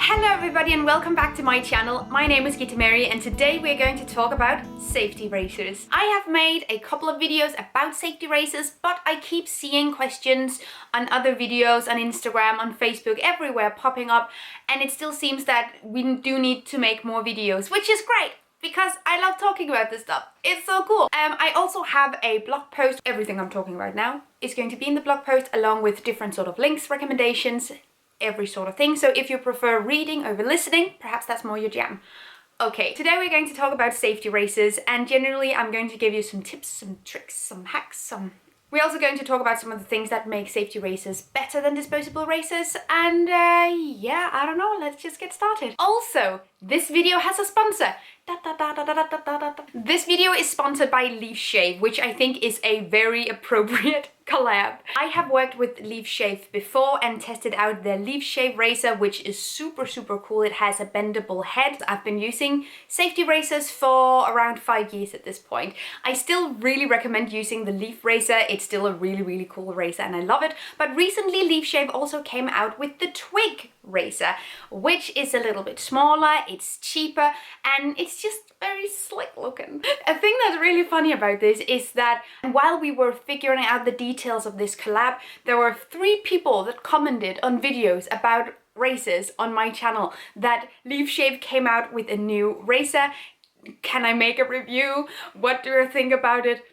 Hello everybody and welcome back to my channel. My name is Gita Mary and today we're going to talk about safety razors. I have made a couple of videos about safety razors, but I keep seeing questions on other videos on Instagram, on Facebook, everywhere popping up, and it still seems that we do need to make more videos, which is great because I love talking about this stuff. It's so cool. I also have a blog post. Everything I'm talking about now is going to be in the blog post along with different sort of links, recommendations, every sort of thing. So if you prefer reading over listening, perhaps that's more your jam. Okay, today we're going to talk about safety razors, and generally I'm going to give you some tips, some tricks, some hacks, We're also going to talk about some of the things that make safety razors better than disposable razors, and yeah, I don't know, let's just get started. Also, this video has a sponsor. This video is sponsored by Leaf Shave, which I think is a very appropriate collab. I have worked with Leaf Shave before and tested out their Leaf Shave razor, which is super cool. It has a bendable head. I've been using safety razors for around 5 years at this point. I still really recommend using the Leaf razor. It's still a really cool razor and I love it. But recently Leaf Shave also came out with the Twig razor, which is a little bit smaller, it's cheaper, and it's just very slick looking. A thing that's really funny about this is that while we were figuring out the details of this collab, there were 3 people that commented on videos about razors on my channel that Leaf Shave came out with a new razor. Can I make a review? What do you think about it?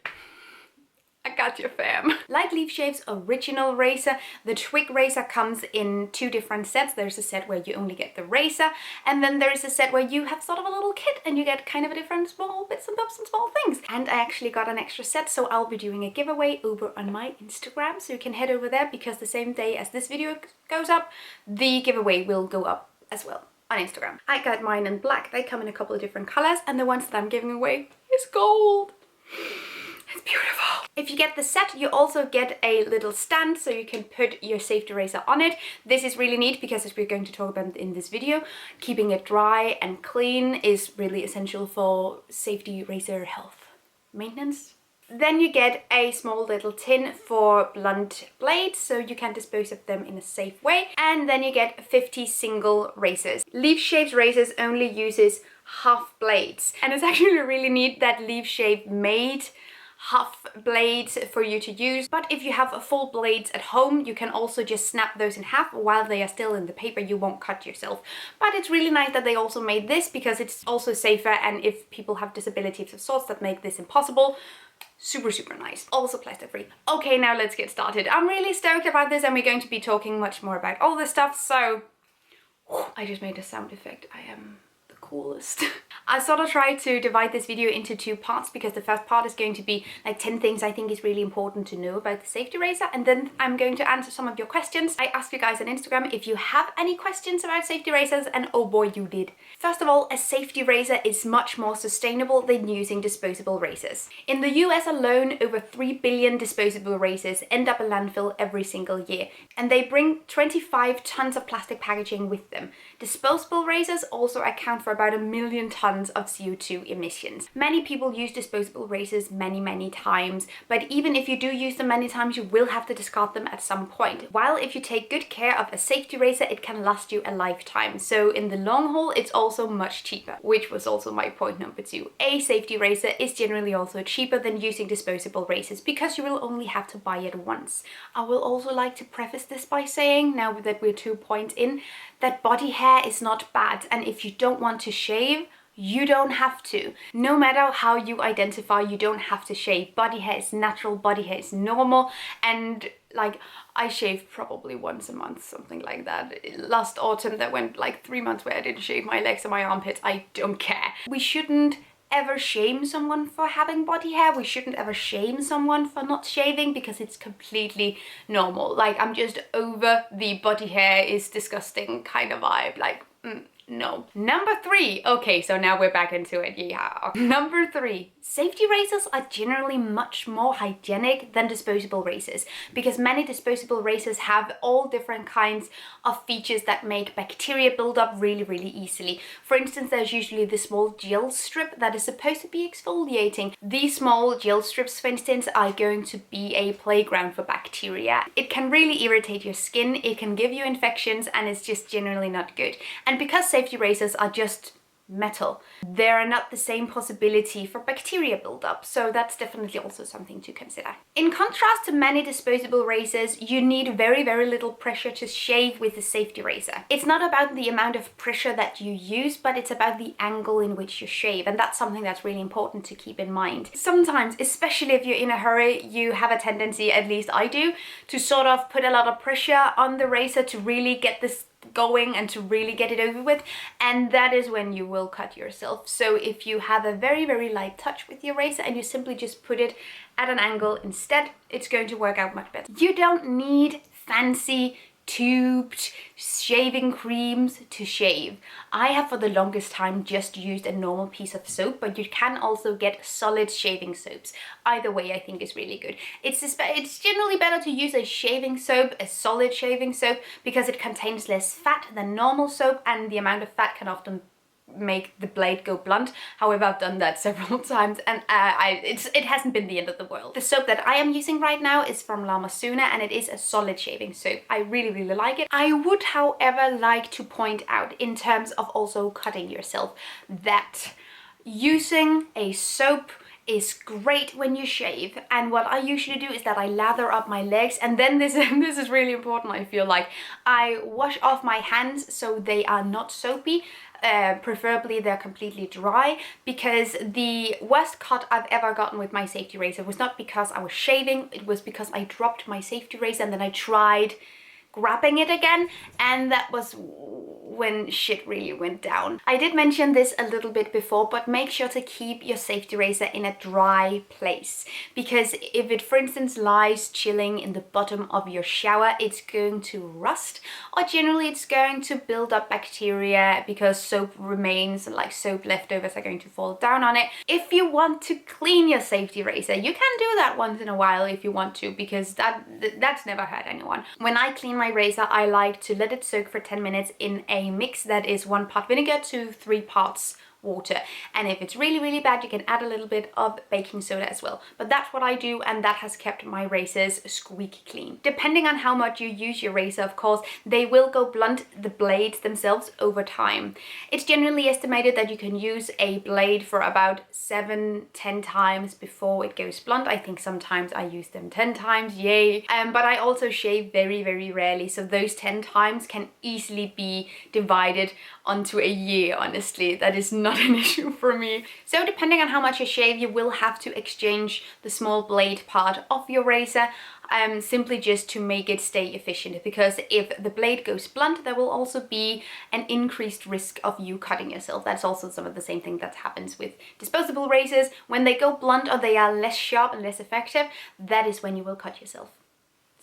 I got you, fam. Like Leaf Shave's original razor, the Twig razor comes in 2 different sets. There's a set where you only get the razor, and then there is a set where you have sort of a little kit and you get kind of a different small bits and bobs and small things. And I actually got an extra set, so I'll be doing a giveaway over on my Instagram, so you can head over there because the same day as this video goes up, the giveaway will go up as well on Instagram. I got mine in black. They come in a couple of different colors, and the ones that I'm giving away is gold. It's beautiful. If you get the set, you also get a little stand so you can put your safety razor on it. This is really neat because, as we're going to talk about in this video, keeping it dry and clean is really essential for safety razor health maintenance. Then you get a small little tin for blunt blades so you can dispose of them in a safe way. And then you get 50 single razors. Leaf Shave's razors only uses half blades. And it's actually really neat that Leaf Shave made half blades for you to use, but if you have full blades at home, you can also just snap those in half while they are still in the paper. You won't cut yourself. But it's really nice that they also made this because it's also safer, and if people have disabilities of sorts that make this impossible, super nice. Also plastic free. Okay, now let's get started. I'm really stoked about this, and we're going to be talking much more about all this stuff, so I just made a sound effect. I am the coolest. I sort of tried to divide this video into 2 parts because the first part is going to be like 10 things I think is really important to know about the safety razor, and then I'm going to answer some of your questions. I asked you guys on Instagram if you have any questions about safety razors, and oh boy, you did. First of all, a safety razor is much more sustainable than using disposable razors. In the US alone, over 3 billion disposable razors end up in landfill every single year, and they bring 25 tons of plastic packaging with them. Disposable razors also account for about 1 million tons of CO2 emissions. Many people use disposable razors many times, but even if you do use them many times, you will have to discard them at some point. While if you take good care of a safety razor, it can last you a lifetime. So in the long haul, it's also much cheaper, which was also my point number 2. A safety razor is generally also cheaper than using disposable razors because you will only have to buy it once. I will also like to preface this by saying, now that we're 2 points in, that body hair is not bad, and if you don't want to shave, you don't have to. No matter how you identify, you don't have to shave. Body hair is natural, body hair is normal, and like I shave probably once a month, something like that. Last autumn there went like 3 months where I didn't shave my legs and my armpits. I don't care. We shouldn't ever shame someone for having body hair. We shouldn't ever shame someone for not shaving because it's completely normal. Like, I'm just over the body hair is disgusting kind of vibe. Like, no. Number 3, okay, so now we're back into it, yeah. Number 3, safety razors are generally much more hygienic than disposable razors because many disposable razors have all different kinds of features that make bacteria build up really, really easily. For instance, there's usually the small gel strip that is supposed to be exfoliating. These small gel strips, for instance, are going to be a playground for bacteria. It can really irritate your skin, it can give you infections, and it's just generally not good. And because safety razors are just metal, there are not the same possibility for bacteria buildup, so that's definitely also something to consider. In contrast to many disposable razors, you need very, very little pressure to shave with a safety razor. It's not about the amount of pressure that you use, but it's about the angle in which you shave, and that's something that's really important to keep in mind. Sometimes, especially if you're in a hurry, you have a tendency, at least I do, to sort of put a lot of pressure on the razor to really get this going and to really get it over with, and that is when you will cut yourself. So if you have a very, very light touch with your razor and you simply just put it at an angle instead, it's going to work out much better. You don't need fancy tubed shaving creams to shave. I have for the longest time just used a normal piece of soap, but you can also get solid shaving soaps. Either way, I think is really good. It's generally better to use a shaving soap, a solid shaving soap, because it contains less fat than normal soap, and the amount of fat can often make the blade go blunt. However, I've done that several times, and it hasn't been the end of the world. The soap that I am using right now is from La Masuna, and it is a solid shaving soap. I really, really like it. I would, however, like to point out, in terms of also cutting yourself, that using a soap is great when you shave, and what I usually do is that I lather up my legs, and then this is really important, I feel like. I wash off my hands so they are not soapy. Preferably they're completely dry, because the worst cut I've ever gotten with my safety razor was not because I was shaving, it was because I dropped my safety razor and then I tried grabbing it again, and that was when shit really went down. I did mention this a little bit before, but make sure to keep your safety razor in a dry place, because if it, for instance, lies chilling in the bottom of your shower, it's going to rust, or generally it's going to build up bacteria because soap remains, like soap leftovers are going to fall down on it. If you want to clean your safety razor, you can do that once in a while if you want to, because that's never hurt anyone. When I clean my razor, I like to let it soak for 10 minutes in a mix that is 1 part vinegar to 3 parts water, and if it's really, really bad, you can add a little bit of baking soda as well. But that's what I do, and that has kept my razors squeaky clean. Depending on how much you use your razor, of course, they will go blunt, the blades themselves, over time. It's generally estimated that you can use a blade for about 7-10 times before it goes blunt. I think sometimes I use them 10 times, yay. But I also shave very, very rarely, so those 10 times can easily be divided onto a year, honestly. That is not an issue for me. So depending on how much you shave, you will have to exchange the small blade part of your razor, simply just to make it stay efficient, because if the blade goes blunt, there will also be an increased risk of you cutting yourself. That's also some of the same thing that happens with disposable razors. When they go blunt, or they are less sharp and less effective, that is when you will cut yourself.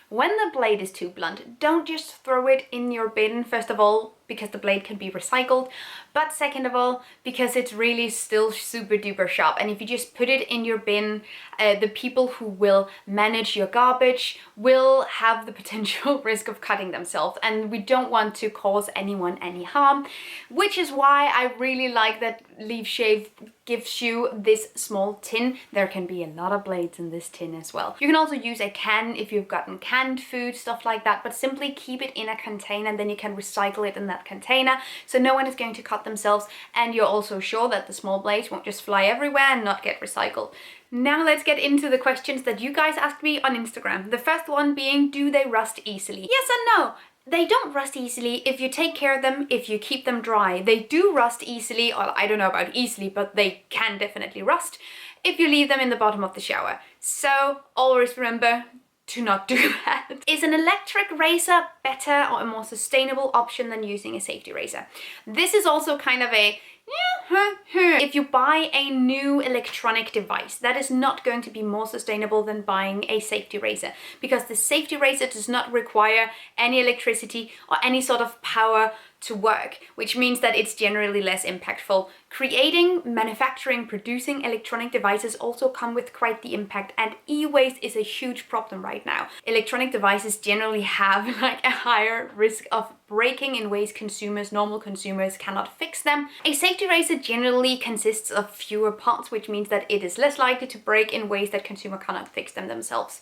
When the blade is too blunt, don't just throw it in your bin, first of all, because the blade can be recycled, but second of all, because it's really still super duper sharp. And if you just put it in your bin, the people who will manage your garbage will have the potential risk of cutting themselves, and we don't want to cause anyone any harm, which is why I really like that Leaf Shave gives you this small tin. There can be a lot of blades in this tin as well. You can also use a can if you've gotten canned food, stuff like that, but simply keep it in a container, and then you can recycle it in that container, so no one is going to cut themselves, and you're also sure that the small blades won't just fly everywhere and not get recycled. Now let's get into the questions that you guys asked me on Instagram. The first one being, do they rust easily? Yes and no. They don't rust easily if you take care of them, if you keep them dry. They do rust easily, or I don't know about easily, but they can definitely rust if you leave them in the bottom of the shower. So always remember to not do that. Is an electric razor better or a more sustainable option than using a safety razor? This is also kind of a if you buy a new electronic device, that is not going to be more sustainable than buying a safety razor, because the safety razor does not require any electricity or any sort of power to work, which means that it's generally less impactful. Creating, manufacturing, producing electronic devices also come with quite the impact, and e-waste is a huge problem right now. Electronic devices generally have like a higher risk of breaking in ways normal consumers cannot fix them. A safety razor generally consists of fewer parts, which means that it is less likely to break in ways that consumer cannot fix them themselves.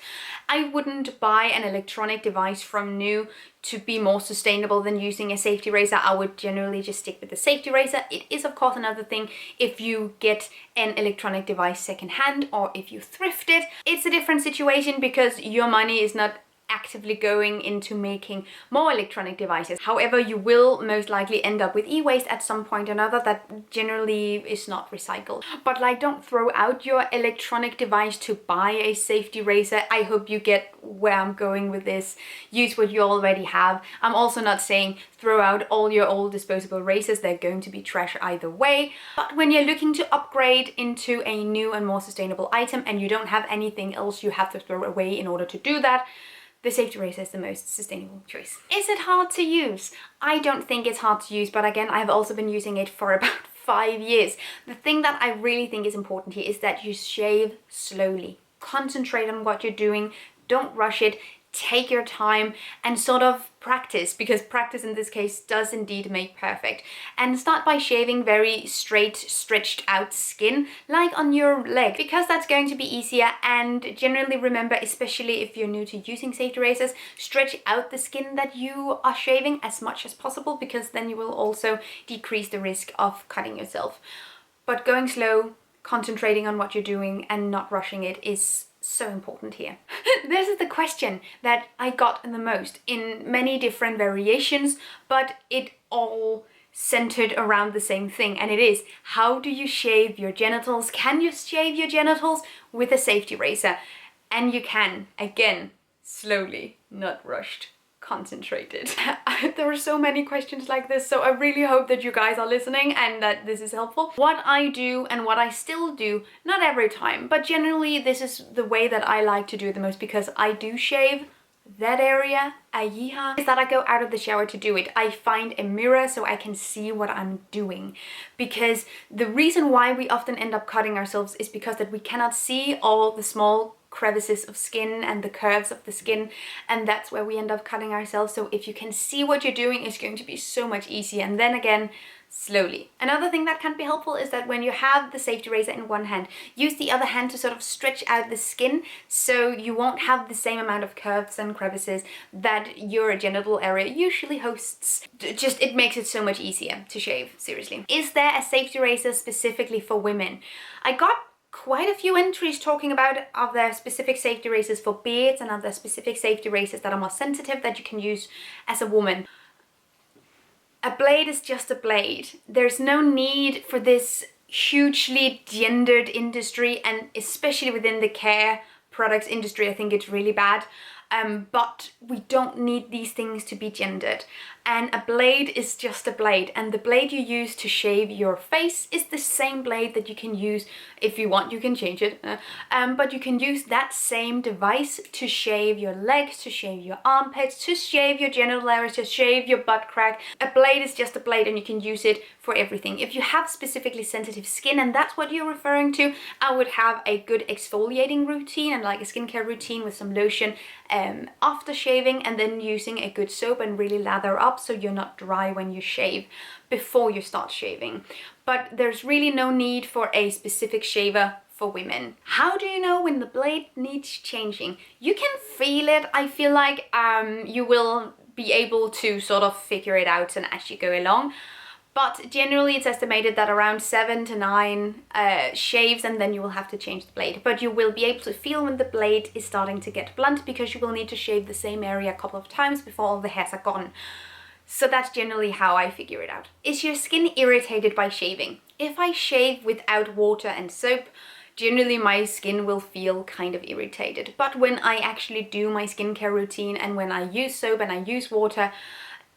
I wouldn't buy an electronic device from new to be more sustainable than using a safety razor. I would generally just stick with the safety razor. It is of course another thing if you get an electronic device secondhand or if you thrift it. It's a different situation because your money is not actively going into making more electronic devices. However, you will most likely end up with e-waste at some point or another that generally is not recycled. But like, don't throw out your electronic device to buy a safety razor. I hope you get where I'm going with this. Use what you already have. I'm also not saying throw out all your old disposable razors. They're going to be trash either way. But when you're looking to upgrade into a new and more sustainable item and you don't have anything else you have to throw away in order to do that, the safety razor is the most sustainable choice. Is it hard to use? I don't think it's hard to use, but again, I've also been using it for about 5 years. The thing that I really think is important here is that you shave slowly. Concentrate on what you're doing. Don't rush it. Take your time and sort of practice, because practice in this case does indeed make perfect. And start by shaving very straight, stretched out skin, like on your leg, because that's going to be easier. And generally remember, especially if you're new to using safety razors, stretch out the skin that you are shaving as much as possible, because then you will also decrease the risk of cutting yourself. But going slow, concentrating on what you're doing and not rushing it is so important here. This is the question that I got the most in many different variations, but it all centered around the same thing, and it is, how do you shave your genitals? Can you shave your genitals with a safety razor? And you can, again, slowly, not rushed. Concentrated. There are so many questions like this, so I really hope that you guys are listening and that this is helpful. What I do and what I still do, not every time, but generally this is the way that I like to do it the most, because I do shave that area, is that I go out of the shower to do it. I find a mirror so I can see what I'm doing, because the reason why we often end up cutting ourselves is because that we cannot see all the small crevices of skin and the curves of the skin, and that's where we end up cutting ourselves. So if you can see what you're doing, it's going to be so much easier. And then again, slowly. Another thing that can be helpful is that when you have the safety razor in one hand, use the other hand to sort of stretch out the skin so you won't have the same amount of curves and crevices that your genital area usually hosts. Just, it makes it so much easier to shave, seriously. Is there a safety razor specifically for women? I got quite a few entries talking about are there specific safety razors for beards and are there specific safety razors that are more sensitive that you can use as a woman. A blade is just a blade. There's no need for this hugely gendered industry, and especially within the care products industry, I think it's really bad. But we don't need these things to be gendered. And a blade is just a blade, and the blade you use to shave your face is the same blade that you can use. If you want, you can change it, but you can use that same device to shave your legs, to shave your armpits, to shave your genital areas, to shave your butt crack. A blade is just a blade, and you can use it for everything. If you have specifically sensitive skin and that's what you're referring to, I would have a good exfoliating routine and like a skincare routine with some lotion after shaving, and then using a good soap and really lather up so you're not dry when you shave before you start shaving. But there's really no need for a specific shaver for women. How do you know when the blade needs changing? You can feel it. I feel like you will be able to sort of figure it out and as you go along. But generally it's estimated that around 7 to 9 shaves, and then you will have to change the blade. But you will be able to feel when the blade is starting to get blunt, because you will need to shave the same area a couple of times before all the hairs are gone. So that's generally how I figure it out. Is your skin irritated by shaving? If I shave without water and soap, generally my skin will feel kind of irritated. But when I actually do my skincare routine and when I use soap and I use water,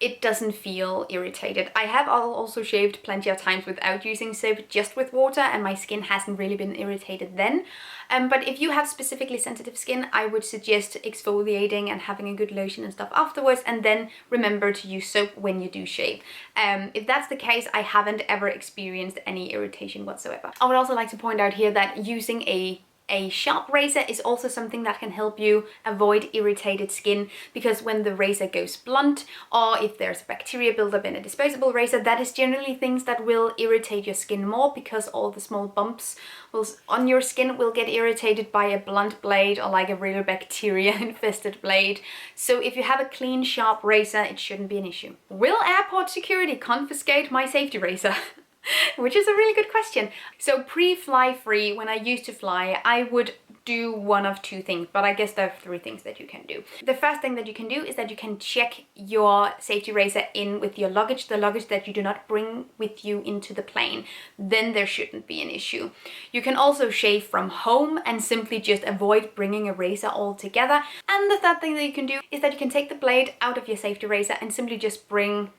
it doesn't feel irritated. I have also shaved plenty of times without using soap, just with water, and my skin hasn't really been irritated then. But if you have specifically sensitive skin, I would suggest exfoliating and having a good lotion and stuff afterwards, and then remember to use soap when you do shave. If that's the case, I haven't ever experienced any irritation whatsoever. I would also like to point out here that using a sharp razor is also something that can help you avoid irritated skin, because when the razor goes blunt, or if there's bacteria buildup in a disposable razor, that is generally things that will irritate your skin more, because all the small bumps on your skin will get irritated by a blunt blade or like a real bacteria infested blade. So if you have a clean, sharp razor, it shouldn't be an issue. Will airport security confiscate my safety razor? Which is a really good question. So pre-fly free, when I used to fly, I would do one of two things, but I guess there are three things that you can do. The first thing that you can do is that you can check your safety razor in with your luggage, the luggage that you do not bring with you into the plane. Then there shouldn't be an issue. You can also shave from home and simply just avoid bringing a razor altogether. And the third thing that you can do is that you can take the blade out of your safety razor and simply just bring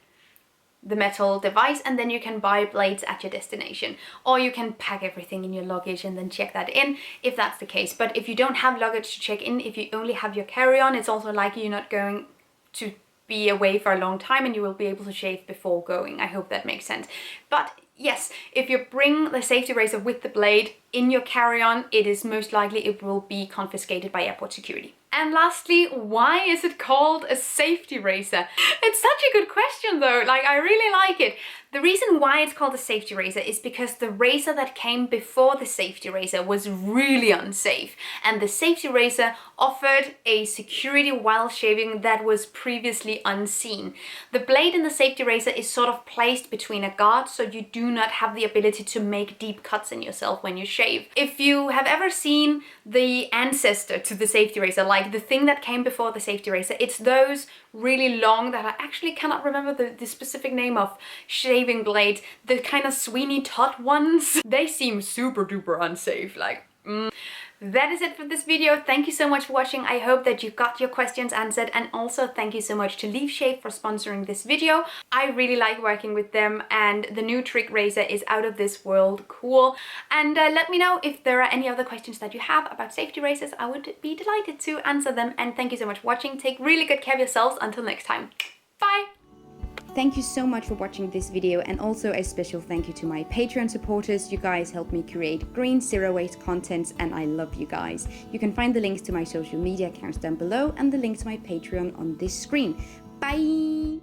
the metal device, and then you can buy blades at your destination, or you can pack everything in your luggage and then check that in if that's the case. But if you don't have luggage to check in, if you only have your carry-on, it's also likely you're not going to be away for a long time and you will be able to shave before going. I hope that makes sense. But yes, if you bring the safety razor with the blade in your carry-on, it is most likely it will be confiscated by airport security. And lastly, why is it called a safety razor? It's such a good question though, like I really like it. The reason why it's called a safety razor is because the razor that came before the safety razor was really unsafe, and the safety razor offered a security while shaving that was previously unseen. The blade in the safety razor is sort of placed between a guard, so you do not have the ability to make deep cuts in yourself when you shave. If you have ever seen the ancestor to the safety razor, like the thing that came before the safety razor, it's those really long, that I actually cannot remember the specific name of, shaving blades, the kind of Sweeney Todd ones. They seem super duper unsafe, like That is it for this video. Thank you so much for watching. I hope that you got your questions answered, and also thank you so much to Leaf Shave for sponsoring this video. I really like working with them, and the new trick razor is out of this world cool. And let me know if there are any other questions that you have about safety razors. I would be delighted to answer them, and thank you so much for watching. Take really good care of yourselves. Until next time. Bye! Thank you so much for watching this video, and also a special thank you to my Patreon supporters. You guys help me create green, zero-waste content, and I love you guys. You can find the links to my social media accounts down below and the link to my Patreon on this screen. Bye!